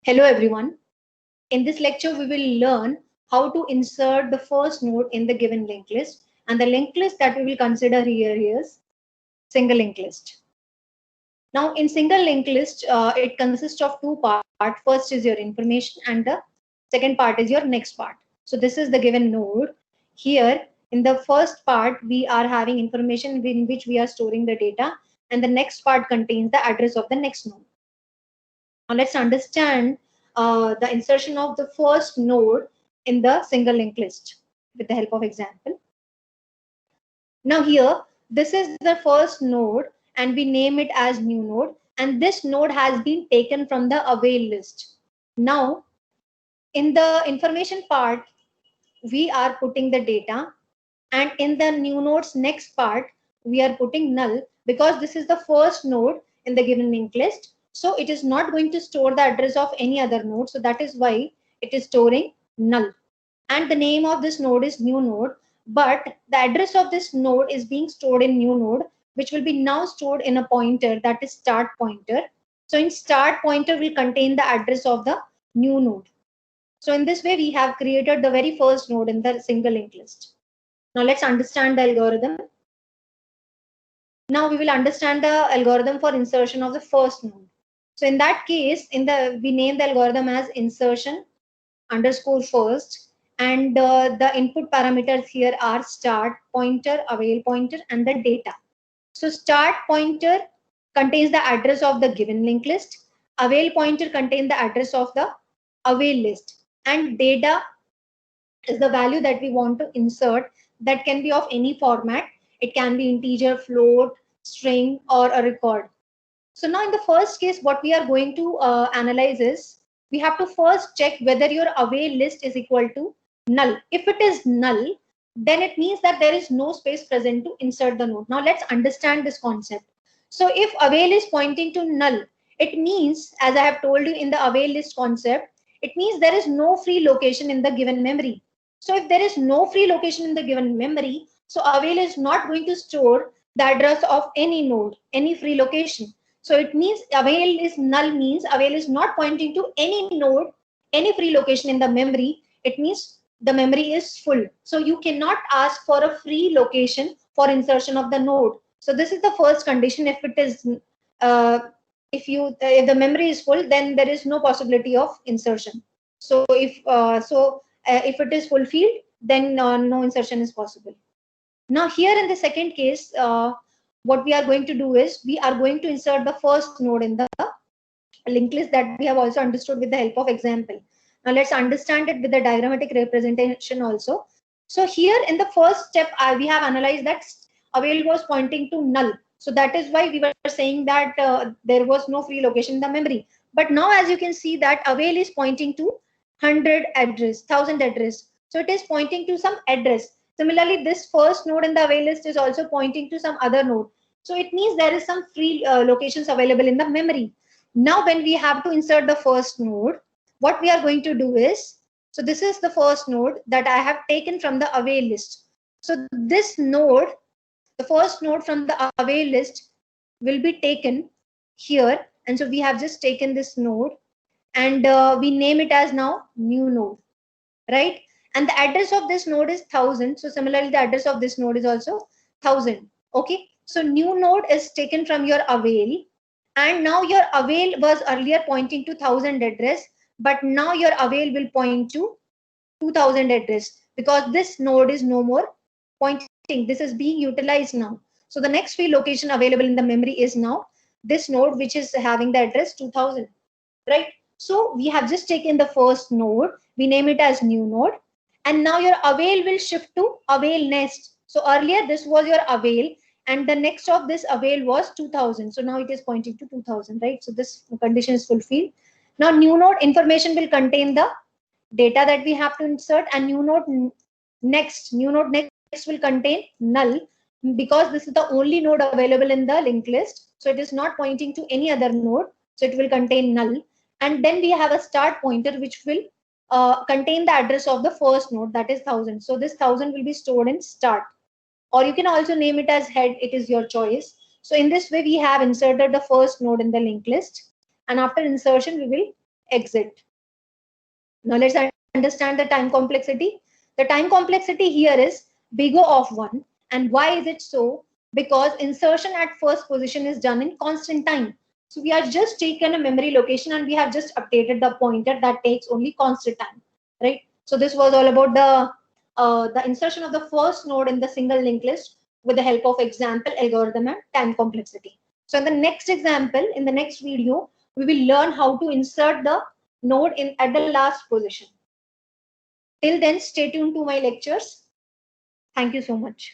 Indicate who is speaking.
Speaker 1: Hello everyone. In this lecture, we will learn how to insert the first node in the given linked list. And the linked list that we will consider here is single linked list. Now, in single linked list, it consists of two parts. First is your information, and the second part is your next part. So this is the given node. Here, in the first part, we are having information in which we are storing the data, and the next part contains the address of the next node. Now let's understand the insertion of the first node in the single linked list with the help of example. Now here, this is the first node and we name it as new node, and this node has been taken from the avail list. Now in the information part, we are putting the data, and in the new node's next part, we are putting null because this is the first node in the given linked list. So it is not going to store the address of any other node. So that is why it is storing null. And the name of this node is new node, but the address of this node is being stored in new node, which will be now stored in a pointer, that is start pointer. So in start pointer will contain the address of the new node. So in this way, we have created the very first node in the single linked list. Now let's understand the algorithm. Now we will understand the algorithm for insertion of the first node. So in that case, we name the algorithm as insertion underscore first, and the input parameters here are start pointer, avail pointer, and the data. So start pointer contains the address of the given linked list. Avail pointer contains the address of the avail list, and data is the value that we want to insert. That can be of any format. It can be integer, float, string, or a record. So now in the first case, what we are going to analyze is we have to first check whether your avail list is equal to null. If it is null, then it means that there is no space present to insert the node. Now let's understand this concept. So if avail is pointing to null, it means, as I have told you in the avail list concept, it means there is no free location in the given memory. So if there is no free location in the given memory, so avail is not going to store the address of any node, any free location. So it means avail is null means avail is not pointing to any node, any free location in the memory. It means the memory is full. So you cannot ask for a free location for insertion of the node. So this is the first condition. If it is if the memory is full, then there is no possibility of insertion. So if it is fulfilled, then no insertion is possible. Now here in the second case, what we are going to do is we are going to insert the first node in the linked list that we have also understood with the help of example. Now let's understand it with the diagrammatic representation also. So here in the first step, we have analyzed that avail was pointing to null. So that is why we were saying that there was no free location in the memory. But now as you can see that avail is pointing to 100 address, 1000 address. So it is pointing to some address. Similarly, this first node in the avail list is also pointing to some other node. So it means there is some free locations available in the memory. Now when we have to insert the first node, what we are going to do is, so this is the first node that I have taken from the avail list. So this node, the first node from the avail list will be taken here. And so we have just taken this node and we name it as now new node, right? And the address of this node is 1000. So similarly, the address of this node is also 1000. Okay. So new node is taken from your avail, and now your avail was earlier pointing to 1000 address, but now your avail will point to 2000 address because this node is no more pointing. This is being utilized now. So the next free location available in the memory is now this node, which is having the address 2000, right? So we have just taken the first node, we name it as new node, and now your avail will shift to avail next. So earlier this was your avail, and the next of this avail was 2000. So now it is pointing to 2000, right? So this condition is fulfilled. Now new node information will contain the data that we have to insert, and new node next will contain null because this is the only node available in the linked list. So it is not pointing to any other node. So it will contain null. And then we have a start pointer which will contain the address of the first node, that is 1000. So this 1000 will be stored in start, or you can also name it as head. It is your choice. So in this way, we have inserted the first node in the linked list, and after insertion, we will exit. Now let's understand the time complexity. The time complexity here is big O of 1. And why is it so? Because insertion at first position is done in constant time. So we have just taken a memory location and we have just updated the pointer that takes only constant time, right? So this was all about the insertion of the first node in the single linked list with the help of example, algorithm, and time complexity. So in the next example, in the next video, we will learn how to insert the node in at the last position. Till then, stay tuned to my lectures. Thank you so much.